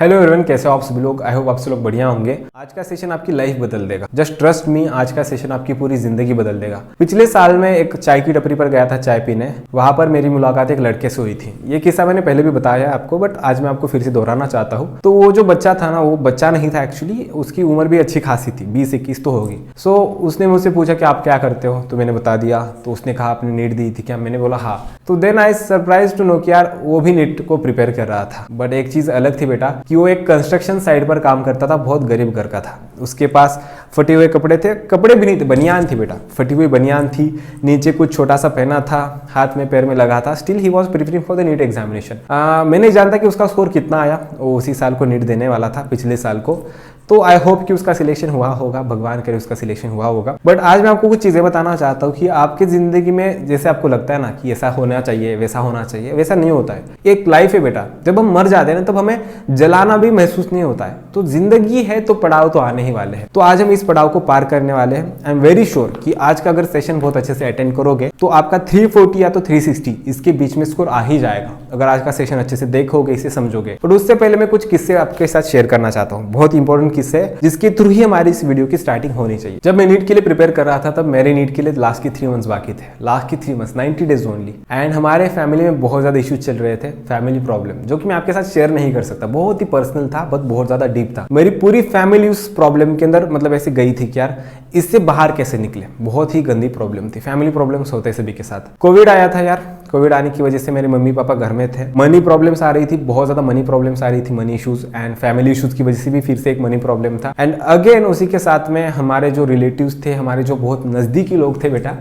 Hello everyone, कैसे हो आप सभी लोग। आई होप आप सब लोग बढ़िया होंगे। आज का सेशन आपकी लाइफ बदल देगा। जस्ट ट्रस्ट मी, आज का सेशन आपकी पूरी जिंदगी बदल देगा। पिछले साल में एक चाय की टपरी पर गया था चाय पीने। वहां पर मेरी मुलाकात एक लड़के से हुई थी। ये किस्सा मैंने पहले भी बताया है आपको, बट आज मैं आपको फिर से दोहराना चाहता हूँ। तो वो जो बच्चा था ना, वो बच्चा नहीं था एक्चुअली, उसकी उम्र भी अच्छी खासी थी, 20-21 तो होगी। सो उसने मुझसे पूछा कि आप क्या करते हो, तो मैंने बता दिया। तो उसने कहा आपने नीट दी थी क्या, मैंने बोला हाँ। तो then I surprise to know कि यार वो भी नीट को प्रिपेयर कर रहा था। बट एक चीज अलग थी बेटा, कि वो एक कंस्ट्रक्शन साइड पर काम करता था, बहुत गरीब घर का था। उसके पास फटे हुए कपड़े थे, कपड़े भी नहीं थे, बनियान थी बेटा, फटी हुई बनियान थी, नीचे कुछ छोटा सा पहना था, हाथ में पैर में लगा था। Still he was preparing for the NEET examination. मैं नहीं जानता कि उसका स्कोर कितना आया। वो उसी साल को नीट देने वाला था, पिछले साल को। तो आई होप कि उसका सिलेक्शन हुआ होगा, भगवान करे उसका सिलेक्शन हुआ होगा। बट आज मैं आपको कुछ चीज़ें बताना चाहता हूँ कि आपकी ज़िंदगी में जैसे आपको लगता है ना कि ऐसा होना चाहिए, वैसा होना चाहिए, वैसा नहीं होता है। एक लाइफ है बेटा, जब हम मर जाते हैं ना, तब हमें जलाना भी महसूस नहीं होता है। तो जिंदगी है तो पड़ाव तो आने ही वाले हैं। तो आज हम इस पड़ाव को पार करने वाले हैं। आई एम वेरी श्योर कि आज का अगर सेशन बहुत अच्छे से अटेंड करोगे तो आपका 340 या तो 360 इसके बीच में स्कोर आ ही जाएगा, अगर आज का सेशन अच्छे से देखोगे, इसे समझोगे। बट उससे पहले मैं कुछ किस्से आपके साथ शेयर करना चाहता हूँ, बहुत इंपॉर्टेंट किस्से, जिसके थ्रू ही हमारी इस वीडियो की स्टार्टिंग होनी चाहिए। जब मैं नीट के लिए प्रिपेयर कर रहा था, तब मेरे नीट के लिए लास्ट के 3 मंथ्स बाकी थे, लास्ट की 3 मंथ्स, 90 डेज ओनली। एंड हमारे फैमिली में बहुत ज्यादा इश्यूज चल रहे थे, फैमिली प्रॉब्लम, जो कि मैं आपके साथ शेयर नहीं कर सकता, बहुत ही पर्सनल था, बट बहुत ज्यादा डीप था। मेरी पूरी फैमिली उस प्रॉब्लम के अंदर मतलब ऐसे गई थी कि यार इससे बाहर कैसे निकले। बहुत ही गंदी प्रॉब्लम थी, फैमिली प्रॉब्लम्स होते सभी के साथ। कोविड आया था यार, कोविड आने की वजह से मेरे मम्मी पापा घर में थे, मनी प्रॉब्लम्स आ रही थी, बहुत ज्यादा मनी प्रॉब्लम्स आ रही थी, money issues and family issues की वजह से भी फिर से एक मनी प्रॉब्लम था। एंड अगेन उसी के साथ में हमारे जो रिलेटिव्स थे, हमारे जो बहुत नजदीकी लोग थे बेटा,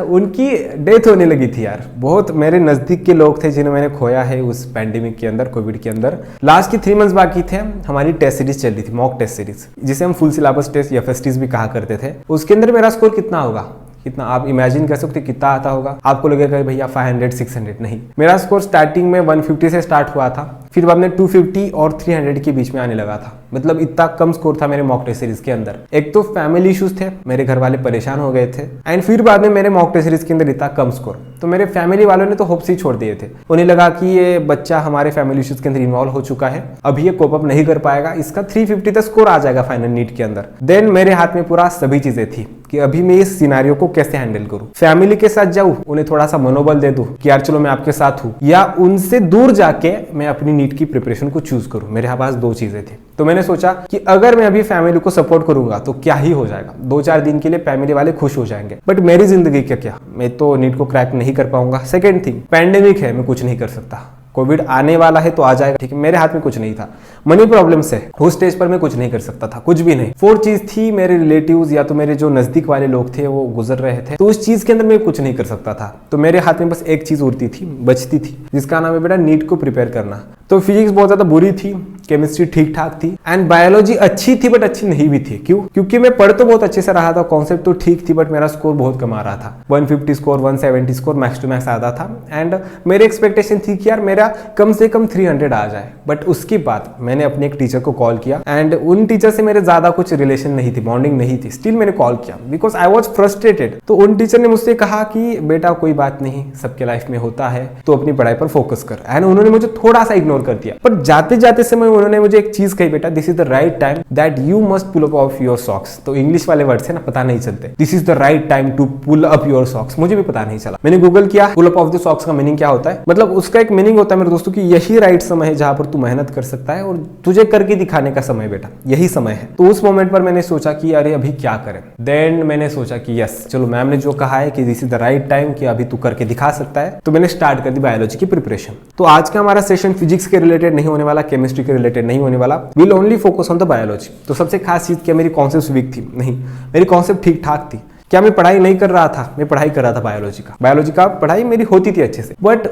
उनकी डेथ होने लगी थी यार। बहुत मेरे नजदीक के लोग थे जिन्हें मैंने खोया है उस पैंडेमिक के अंदर, कोविड के अंदर। लास्ट की 3 मंथ्स बाकी थे, हमारी टेस्ट सीरीज चल रही थी, मॉक टेस्ट सीरीज, जिसे हम फुल सिलेबस टेस्ट या FSTs भी कहा करते थे। उसके अंदर मेरा स्कोर कितना होगा, कितना आप इमेजिन कर सकते कितना आता होगा। आपको लगेगा भैया 500-600, नहीं, मेरा स्कोर स्टार्टिंग में 150 से स्टार्ट हुआ था, फिर बाद में 250 और 300 के बीच में आने लगा था। मतलब इतना कम स्कोर था मेरे मॉक टेस्ट सीरीज के अंदर। एक तो फैमिली इश्यूज थे, मेरे घर वाले परेशान हो गए थे, एंड फिर बाद में मेरे मॉक टेस्ट सीरीज के अंदर इतना कम स्कोर, तो मेरे फैमिली वालों ने तो होप्स ही छोड़ दिए थे। उन्हें लगा कि ये बच्चा हमारे फैमिली इश्यूज के अंदर इन्वॉल्व हो चुका है, अभी ये कोप अप नहीं कर पाएगा, इसका 350 तक स्कोर आ जाएगा फाइनल नीट के अंदर। देन मेरे हाथ में पूरा सभी चीजें थी कि अभी मैं इस सिनेरियो को कैसे हैंडल करूं। फैमिली के साथ जाऊं, उन्हें थोड़ा सा मनोबल दे दूं कि यार चलो मैं आपके साथ हूं, या उनसे दूर जाके मैं अपनी नीट की प्रिपरेशन को चूज करूं। मेरे पास 2 चीजें थी। तो मैंने सोचा कि अगर मैं अभी फैमिली को सपोर्ट करूंगा तो क्या ही हो जाएगा, 2-4 दिन के लिए फैमिली वाले खुश हो जाएंगे, बट मेरी जिंदगी क्या, मैं तो नीट को क्रैक नहीं कर पाऊंगा। सेकेंड थिंग, पैंडेमिक है, मैं कुछ नहीं कर सकता, कोविड आने वाला है तो आ जाएगा, ठीक है, मेरे हाथ में कुछ नहीं था। मनी प्रॉब्लम से उस स्टेज पर मैं कुछ नहीं कर सकता था, कुछ भी नहीं। 4th चीज थी, मेरे रिलेटिव्स या तो मेरे जो नजदीक वाले लोग थे वो गुजर रहे थे, तो उस चीज के अंदर मैं कुछ नहीं कर सकता था। तो मेरे हाथ में बस एक चीज उड़ती थी, बचती थी, जिसका नाम है बेटा नीट को प्रिपेयर करना। तो फिजिक्स बहुत ज्यादा बुरी थी, केमिस्ट्री ठीक ठाक थी, एंड बायोलॉजी अच्छी थी बट अच्छी नहीं भी थी। क्यों? क्योंकि मैं पढ़ तो बहुत अच्छे से रहा था, कॉन्सेप्ट तो ठीक थी, बट मेरा स्कोर बहुत कम आ रहा था। 150 score, 170 score max to max आता था। एंड मेरी एक्सपेक्टेशन थी कि यार मेरा कम से कम 300 आ जाए। बट उसके बाद मैंने अपने एक टीचर को कॉल किया, एंड उन टीचर से मेरे ज्यादा कुछ रिलेशन नहीं थी, बॉन्डिंग नहीं थी। स्टिल मैंने कॉल किया बिकॉज आई वॉज फ्रस्ट्रेटेड। तो उन टीचर ने मुझसे कहा कि बेटा कोई बात नहीं, सबके लाइफ में होता है, तो अपनी पढ़ाई पर फोकस कर। एंड उन्होंने मुझे थोड़ा सा इग्नोर कर दिया, बट जाते जाते समय उन्होंने मुझे एक चीज कही, बेटा this is the right time that you must pull up of your socks. तो इंग्लिश वाले वर्ड्स है ना, पता नहीं चलते। This is the right time to pull up your socks, मुझे भी पता नहीं चला। मैंने गूगल किया, pull up of the socks का मीनिंग क्या होता है। मतलब उसका एक मीनिंग होता है मेरे दोस्तों कि यही राइट समय है जहां पर तू मेहनत कर सकता है और तुझे करके दिखाने का समय, बेटा यही समय है। तो उस मोमेंट पर मैंने सोचा कि अरे अभी क्या करें। देन मैंने सोचा कि यस चलो, मैम ने जो कहा है कि this is the right time कि अभी तू करके दिखा सकता है, तो मैंने स्टार्ट कर दी बायोलॉजी की प्रिपरेशन। तो आज का हमारा सेशन फिजिक्स के रिलेटेड नहीं होने वाला, केमिस्ट्री के रिलेटेड नहीं होने वाला, will only focus on the biology. तो सबसे खास चीज क्या, मेरी कॉन्सेप्ट वीक थी? नहीं, मेरी कॉन्सेप्ट ठीक ठाक थी। क्या मैं पढ़ाई नहीं कर रहा था? मैं पढ़ाई कर रहा था बायोलॉजी का पढ़ाई मेरी होती थी अच्छे से। बट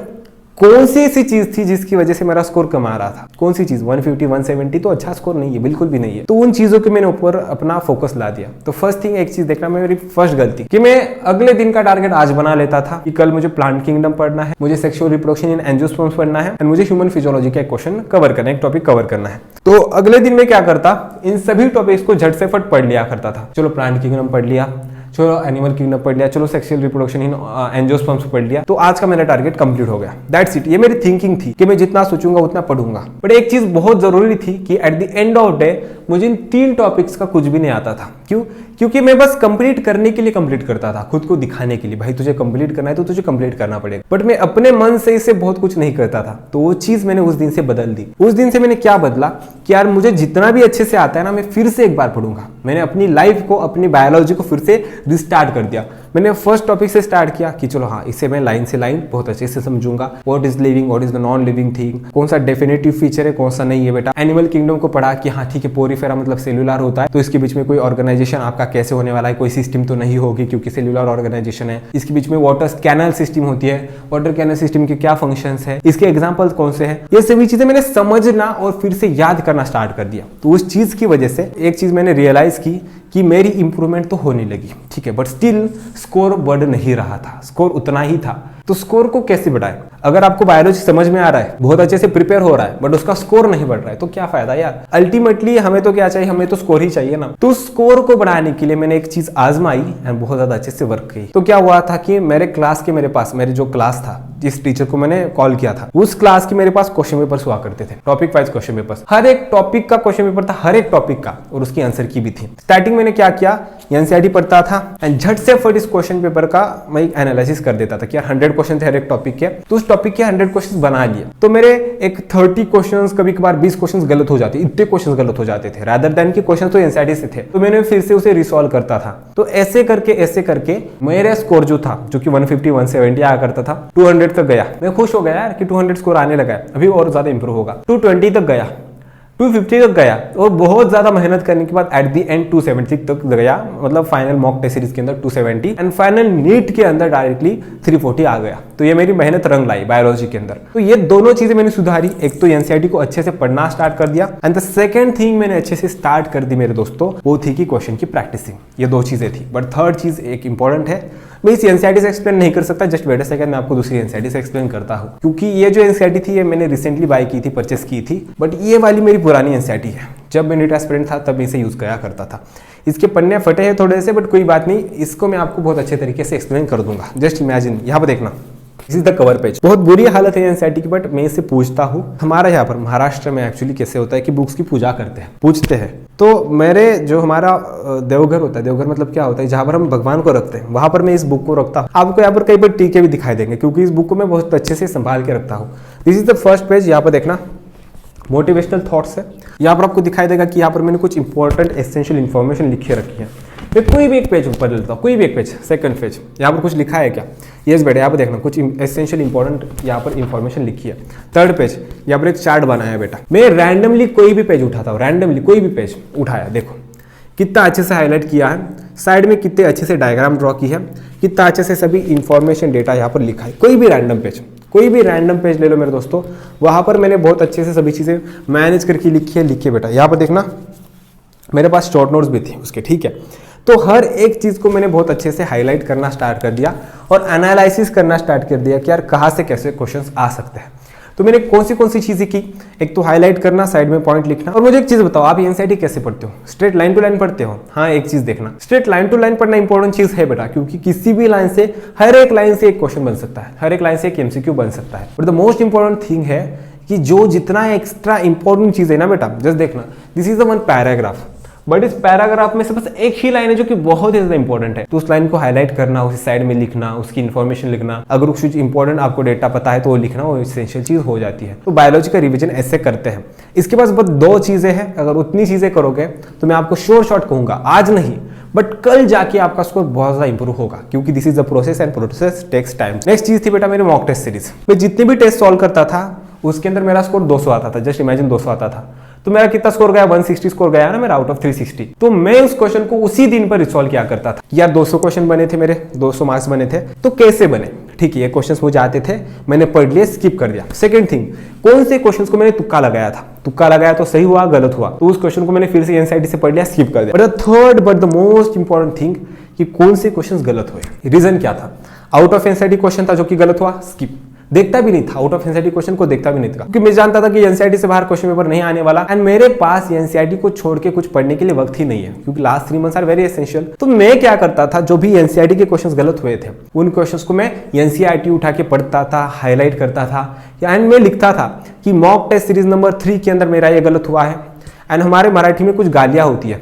कौन सी ऐसी चीज थी जिसकी वजह से मेरा स्कोर कम आ रहा था? कौन सी चीज? 150 170 तो अच्छा स्कोर नहीं है, बिल्कुल भी नहीं है। तो उन चीजों के मैंने ऊपर अपना फोकस ला दिया। तो फर्स्ट थिंग, एक चीज देखना, मेरी फर्स्ट गलती कि मैं अगले दिन का टारगेट आज बना लेता था कि कल मुझे प्लांट किंगडम पढ़ना है, मुझे सेक्सुअल रिप्रोडक्शन इन एंजियोस्पर्म्स पढ़ना है, एंड मुझे ह्यूमन फिजियोलॉजी का एक क्वेश्चन कवर करना है, एक टॉपिक कवर करना है। तो अगले दिन में क्या करता, इन सभी टॉपिक्स को झट से फट पढ़ लिया करता था। चलो प्लांट किंगडम पढ़ लिया, चलो एनिमल किंगडम पढ़ लिया, चलो सेक्सुअल रिप्रोडक्शन इन एंजियोस्पर्म्स पढ़ लिया, तो आज का मेरा टारगेट कंप्लीट हो गया। That's it. ये मेरी थिंकिंग थी कि मैं जितना सोचूंगा उतना पढ़ूंगा। बट एक चीज बहुत जरूरी थी कि at the end of day मुझे इन 3 टॉपिक्स का कुछ भी नहीं आता था। क्यों? क्योंकि मैं बस कंप्लीट करने के लिए कंप्लीट करता था, खुद को दिखाने के लिए, भाई तुझे कंप्लीट करना है तो तुझे कंप्लीट करना पड़ेगा। बट मैं अपने मन से इससे बहुत कुछ नहीं करता था। तो वो चीज मैंने उस दिन से बदल दी। उस दिन से मैंने क्या बदला कि यार मुझे जितना भी अच्छे से आता है ना, मैं फिर से एक बार पढ़ूंगा। मैंने अपनी लाइफ को, अपनी बायोलॉजी को फिर से रिस्टार्ट कर दिया। मैंने फर्स्ट टॉपिक से स्टार्ट किया कि चलो हाँ, इससे मैं लाइन से लाइन बहुत अच्छे से समझूंगा। What is living, what is the non living thing, कौन सा डेफिनेटिव फीचर है, कौन सा नहीं है बेटा। एनिमल किंगडम को पढ़ा कि हाँ ठीक है, पोरीफेरा मतलब सेलुलर होता है, तो इसके बीच में कोई ऑर्गेनाइजेशन आपका कैसे होने वाला है, कोई सिस्टम तो नहीं होगी क्योंकि सेलुलर ऑर्गेनाइजेशन है। इसके बीच में वाटर कैनल सिस्टम होती है, वाटर कैनल सिस्टम के क्या फंक्शंस है, इसके एग्जांपल्स कौन से हैं, ये सभी चीजें मैंने समझना और फिर से याद करना स्टार्ट कर दिया। तो उस चीज की वजह से एक चीज मैंने रियलाइज की कि मेरी इंप्रूवमेंट तो होने लगी, ठीक है, बट स्टिल स्कोर बढ़ नहीं रहा था, स्कोर उतना ही था। तो स्कोर को कैसे बढ़ाए? अगर आपको बायोलॉजी समझ में आ रहा है, बहुत अच्छे से प्रिपेयर हो रहा है, बट उसका स्कोर नहीं बढ़ रहा है, तो क्या फायदा यार। अल्टीमेटली हमें तो क्या चाहिए, हमें तो स्कोर ही चाहिए ना। तो स्कोर को बढ़ाने के लिए मैंने एक चीज आजमाई एंड बहुत ज्यादा अच्छे से वर्क की। तो क्या हुआ था कि मेरे क्लास के, मेरे पास मेरे जो क्लास था, जिस टीचर को मैंने कॉल किया था, उस क्लास के मेरे पास क्वेश्चन पेपर्स हुआ करते थे, टॉपिक वाइज क्वेश्चन पेपर्स। हर एक टॉपिक का क्वेश्चन पेपर था, हर एक टॉपिक का, और उसकी आंसर की भी थी। स्टार्टिंग मैंने क्या किया, एनसीईआरटी पढ़ता था एंड झट से फट इस क्वेश्चन पेपर का मैं एनालिसिस कर देता था कि यार 100 क्वेश्चन थे हर एक टॉपिक के, तो उस टॉपिक के 100 क्वेश्चन बना लिए। तो मेरे एक 30 क्वेश्चंस, कभी कभार 20 क्वेश्चंस गलत हो जाते, इतने क्वेश्चंस गलत हो जाते थे, रादर देन कि क्वेश्चन तो एनसीईआरटी से थे। तो मैंने फिर से उसे रिसॉल्व करता था। तो ऐसे करके मेरा स्कोर जो था, जो कि 150 170 आया करता था, 200 तक गया। मैं खुश हो गया यार कि 200 स्कोर आने लगा है, अभी और ज्यादा इंप्रूव होगा। 220 तक गया, 250 तक गया, और बहुत ज्यादा मेहनत करने के बाद एट द एंड 270 तक गया, मतलब फाइनल मॉक टेस्ट सीरीज के अंदर 270 एंड फाइनल नीट के अंदर डायरेक्टली 340 आ गया। तो ये मेरी मेहनत रंग लाई बायोलॉजी के अंदर। तो ये दोनों चीजें मैंने सुधारी। एक तो एनसीईआरटी को अच्छे से पढ़ना स्टार्ट कर दिया, एंड द सेकंड थिंग मैंने अच्छे से स्टार्ट कर दी मेरे दोस्तों, वो थी कि क्वेश्चन की प्रैक्टिसिंग। ये 2 चीजें थी। बट थर्ड चीज एक इंपॉर्टेंट है, मैं इस एनसीईआरटी से एक्सप्लेन नहीं कर सकता, जस्ट वेट अ सेकंड, मैं आपको दूसरी एनसीईआरटी से एक्सप्लेन करता हूँ। क्योंकि ये जो एनसीईआरटी थी ये मैंने रिसेंटली बाय की थी, परचेस की थी, बट ये वाली मेरी पुरानी एनसीईआरटी है। जब मैं नीट एस्पिरेंट था तब इसे यूज किया करता था। इसके पन्ने फटे हैं थोड़े से, बट कोई बात नहीं, इसको मैं आपको बहुत अच्छे तरीके से एक्सप्लेन कर दूंगा। जस्ट इमेजिन, यहाँ पर देखना, this is the cover page. बहुत बुरी हालत है एनसीईआरटी की, बट मैं इससे पूछता हूँ। हमारा यहाँ पर महाराष्ट्र में एक्चुअली कैसे होता है कि बुक्स की पूजा करते हैं, पूछते हैं। तो मेरे जो हमारा देवघर होता है, देवघर मतलब क्या होता है, जहाँ पर हम भगवान को रखते हैं, वहां पर मैं इस बुक को रखता हूँ। आपको यहाँ पर कई बार टीके भी दिखाई देंगे, क्योंकि इस बुक को मैं बहुत अच्छे से संभाल के रखता हूँ। This is the first page. यहाँ पर देखना, मोटिवेशनल थॉट्स है। यहाँ पर आपको दिखाई देगा कि यहाँ पर मैंने कुछ इंपॉर्टेंट एसेंशियल इन्फॉर्मेशन लिखी रखी है। मैं कोई भी एक पेज ऊपर लेता हूँ, कोई भी एक पेज, सेकंड पेज, यहाँ पर कुछ लिखा है क्या? यस बेटा, यहाँ पर देखना, कुछ एसेंशियल इंपॉर्टेंट यहाँ पर इंफॉर्मेशन लिखी है। थर्ड पेज, यहाँ पर एक चार्ट बनाया है बेटा। मैं रैंडमली कोई भी पेज उठाता हूँ, रैंडमली कोई भी पेज उठाया, देखो कितना अच्छे से हाईलाइट किया है, साइड में कितने अच्छे से डायग्राम ड्रॉ की है, कितना अच्छे से सभी इंफॉर्मेशन डेटा यहाँ पर लिखा है। कोई भी रैंडम पेज, कोई भी रैंडम पेज ले लो मेरे दोस्तों, वहां पर मैंने बहुत अच्छे से सभी चीजें मैनेज करके लिखी है बेटा। यहाँ पर देखना, मेरे पास शॉर्ट नोट्स भी थी उसके, ठीक है। तो हर एक चीज को मैंने बहुत अच्छे से हाईलाइट करना स्टार्ट कर दिया और एनालिसिस करना स्टार्ट कर दिया कि यार कहाँ से कैसे क्वेश्चंस आ सकते हैं। तो मैंने कौन सी चीजें की, एक तो हाईलाइट करना, साइड में पॉइंट लिखना। और मुझे एक चीज बताओ, आप एनसीईआरटी कैसे पढ़ते हो? स्ट्रेट लाइन टू लाइन पढ़ते हो? हाँ, एक चीज देखना, स्ट्रेट लाइन टू लाइन पढ़ना इंपॉर्टेंट चीज है बेटा, क्योंकि किसी भी लाइन से, हर एक लाइन से एक क्वेश्चन बन सकता है, हर एक लाइन से एक एमसीक्यू बन सकता है। But the most important thing है कि जो जितना एक्स्ट्रा इंपॉर्टेंट चीज है ना बेटा, जस्ट देखना, this is the one paragraph, but इस पैराग्राफ में से बस एक ही लाइन है जो कि बहुत ही ज्यादा इंपॉर्टेंट है। तो उस लाइन को हाईलाइट करना, उसी साइड में लिखना, उसकी इन्फॉर्मेशन लिखना, अगर कुछ इंपॉर्टेंट आपको डेटा पता है तो वो लिखना, वो एसेंशियल चीज हो जाती है। तो बायोलॉजी का रिवीजन ऐसे करते हैं। इसके पास बस 2 चीजें हैं, अगर उतनी चीजें करोगे तो मैं आपको शॉर्ट कहूंगा, आज नहीं बट कल जाके आपका स्कोर बहुत ज्यादा इंप्रूव होगा, क्योंकि this is the process and process takes time. Next चीज थी बेटा मेरी मॉक टेस्ट सीरीज। मैं जितने भी टेस्ट सॉल्व करता था उसके अंदर मेरा स्कोर 200 आता था, जस्ट इमेजिन 200 आता था। तो मेरा कितना स्कोर गया? 160 स्कोर गया ना मेरा आउट ऑफ 360। तो मैं उस क्वेश्चन को उसी दिन पर रिसॉल्व किया करता था। यार 200 क्वेश्चन बने थे मेरे, 200 मार्क्स बने थे, तो कैसे बने? ठीक है, ये क्वेश्चंस मुझे आते थे, मैंने पढ़ लिए, स्किप कर दिया। सेकंड थिंग, कौन से क्वेश्चंस को मैंने तुक्का लगाया था, तुक्का लगाया तो सही हुआ, गलत हुआ, तो उस क्वेश्चन को मैंने फिर से एनसीईआरटी से पढ़ लिया, स्किप कर दिया। But the third but the most important thing कि कौन से क्वेश्चंस गलत हुए, रीजन क्या था? आउट ऑफ एनसीईआरटी क्वेश्चन था जो कि गलत हुआ, स्किप। देखता भी नहीं था, आउट ऑफ एनसीईआरटी क्वेश्चन को देखता भी नहीं था, क्योंकि मैं जानता था कि एनसीईआरटी से बाहर क्वेश्चन पेपर नहीं आने वाला एंड मेरे पास एनसीईआरटी को छोड़ के कुछ पढ़ने के लिए वक्त ही नहीं है, क्योंकि last 3 months are very essential. तो मैं क्या करता था, जो भी एनसीईआरटी के क्वेश्चंस गलत हुए थे उन क्वेश्चंस को मैं एनसीईआरटी उठा के पढ़ता था, हाईलाइट करता था एंड मैं लिखता था कि मॉक टेस्ट सीरीज नंबर 3 के अंदर मेरा ये गलत हुआ है। एंड हमारे मराठी में कुछ गालियां होती है,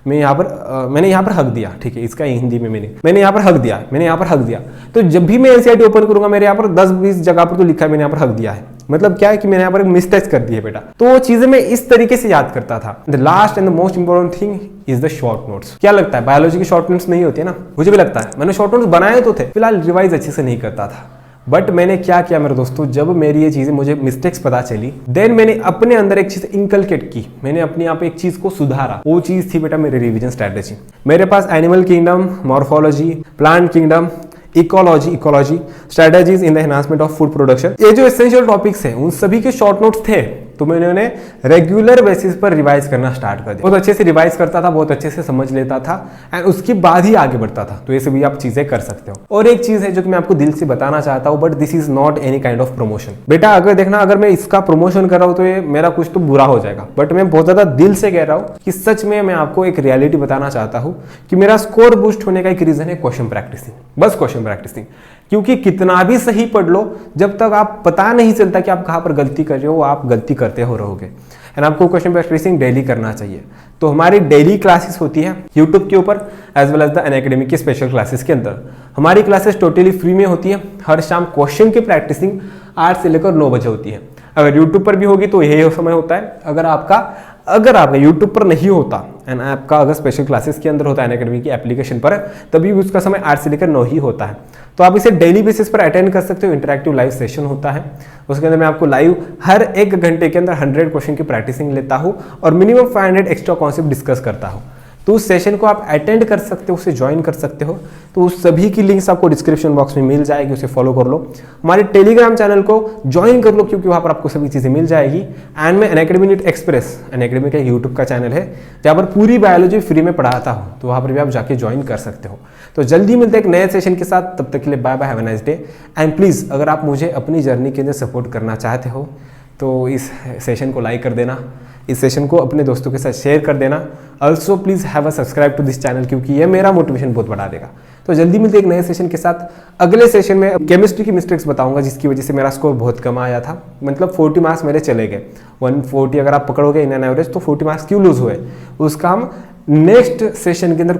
मैंने यहाँ पर हक दिया, ठीक है, इसका हिंदी में मैंने यहाँ पर हक दिया। तो जब भी मैं एनसीईआरटी ओपन करूंगा मेरे यहाँ पर 10-20 जगह पर तो लिखा है मैंने यहाँ पर हक दिया है, मतलब क्या है कि मैंने यहाँ पर मिस्टेक्स कर दी है बेटा। तो वो चीजें मैं इस तरीके से याद करता था। The last and the most important thing is the short notes. क्या लगता है, बायोलॉजी की शॉर्ट नोट्स नहीं होती है ना? मुझे भी लगता है, मैंने शॉर्ट नोट्स बनाए तो थे, फिलहाल रिवाइज अच्छे से नहीं करता था। बट मैंने क्या किया मेरे दोस्तों, जब मेरी ये चीजें मुझे मिस्टेक्स पता चली, देन मैंने अपने अंदर एक चीज इंकलकेट की, मैंने अपने आप एक चीज को सुधारा। वो चीज थी बेटा मेरी रिवीजन स्ट्रेटेजी। मेरे पास animal kingdom, morphology, plant kingdom, ecology, strategies in the enhancement of food production, ये जो एसेंशियल टॉपिक्स हैं उन सभी के शॉर्ट नोट्स थे। तो मैंने उन्हें रेगुलर बेसिस पर रिवाइज करना स्टार्ट कर दिया। बहुत अच्छे से रिवाइज करता था, बहुत अच्छे से समझ लेता था एंड उसके बाद ही आगे बढ़ता था। तो ये सभी आप चीजें कर सकते हो। और एक चीज है जो कि मैं आपको दिल से बताना चाहता हूँ, but this is not any kind of promotion. बेटा अगर देखना, अगर मैं इसका प्रमोशन कर रहा हूँ तो ये मेरा कुछ तो बुरा हो जाएगा, बट मैं बहुत ज्यादा दिल से कह रहा हूँ कि सच में मैं आपको एक रियलिटी बताना चाहता हूँ कि मेरा स्कोर बूस्ट होने का एक रीजन है क्वेश्चन प्रैक्टिसिंग, बस क्वेश्चन प्रैक्टिसिंग। क्योंकि कितना भी सही पढ़ लो, जब तक आप पता नहीं चलता कि आप कहाँ पर गलती कर रहे हो, आप गलती करते हो रहोगे। एंड आपको क्वेश्चन प्रैक्टिसिंग डेली करना चाहिए। तो हमारी डेली क्लासेस होती है यूट्यूब के ऊपर as well as the Unacademy की स्पेशल क्लासेस के अंदर। हमारी क्लासेस टोटली फ्री में होती है। हर शाम क्वेश्चन की प्रैक्टिसिंग 8 से लेकर 9 बजे होती है। अगर यूट्यूब पर भी होगी तो यही समय होता है। अगर आपका यूट्यूब पर नहीं होता एंड आपका अगर स्पेशल क्लासेस के अंदर होता है अनअकैडमी की एप्लीकेशन पर, तभी उसका समय 8 से लेकर 9 ही होता है। तो आप इसे डेली बेसिस पर अटेंड कर सकते हो। इंटरैक्टिव लाइव सेशन होता है, उसके अंदर मैं आपको लाइव हर 1 घंटे के अंदर 100 क्वेश्चन की प्रैक्टिसिंग लेता हूँ और मिनिमम 500 एक्स्ट्रा कॉन्सेप्ट डिस्कस करता हूँ। तो उस सेशन को आप अटेंड कर सकते हो, उसे ज्वाइन कर सकते हो। तो उस सभी की लिंक्स आपको डिस्क्रिप्शन बॉक्स में मिल जाएगी, उसे फॉलो कर लो। हमारे टेलीग्राम चैनल को ज्वाइन कर लो, क्योंकि वहाँ पर आपको सभी चीज़ें मिल जाएगी। एंड मैं अनअकैडमी नीट एक्सप्रेस, अनअकैडमी का यूट्यूब का चैनल है जहाँ पर पूरी बायोलॉजी फ्री में पढ़ाता हूँ, तो वहाँ पर भी आप जाके ज्वाइन कर सकते हो। तो जल्दी मिलते हैं एक नए सेशन के साथ, तब तक के लिए bye bye, have a nice day. And please अगर आप मुझे अपनी जर्नी के अंदर सपोर्ट करना चाहते हो तो इस सेशन को लाइक कर देना, इस सेशन को अपने दोस्तों के साथ शेयर कर देना। Also please have a subscribe to this channel, क्योंकि ये मेरा मोटिवेशन बहुत बढ़ा देगा। तो जल्दी मिलते एक नए सेशन के साथ। अगले सेशन में केमिस्ट्री की मिस्टेक्स बताऊंगा, जिसकी वजह से मेरा स्कोर बहुत कम आया था। मतलब 40 मार्क्स मेरे चले गए। 140 अगर आप पकड़ोगे इन एन एवरेज, तो 40 मार्क्स क्यों लूज हुए, उसका हम नेक्स्ट सेशन के अंदर